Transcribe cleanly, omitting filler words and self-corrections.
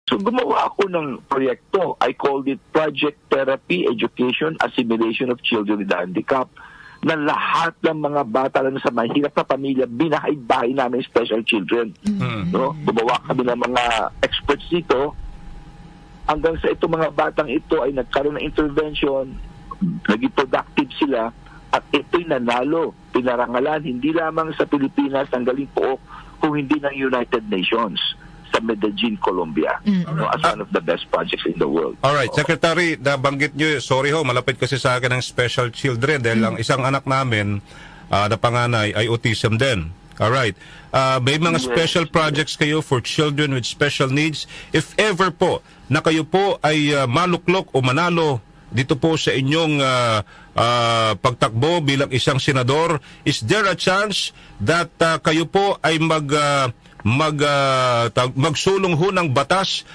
So gumawa ako ng proyekto. I called it Project Therapy, Education, Assimilation of Children with Handicap, na lahat ng mga bata na sa mahirap na pamilya, binahay-bahay namin special children. No? Gumawa kami ng mga experts dito. Hanggang sa itong mga batang ito ay nagkaroon ng intervention, naging productive sila, at ito'y nanalo, pinarangalan, hindi lamang sa Pilipinas, ang galing po, kung hindi ng United Nations sa Medellin, Colombia, as one of the best projects in the world. Alright, Secretary, nabanggit nyo, sorry ho, malapit kasi sa akin ng special children dahil ang isang anak namin na panganay ay autism din. Alright, may mga special projects kayo for children with special needs. If ever po na kayo po ay maluklok o manalo dito po sa inyong pagtakbo bilang isang senador, is there a chance that kayo po ay magsulong ho ng batas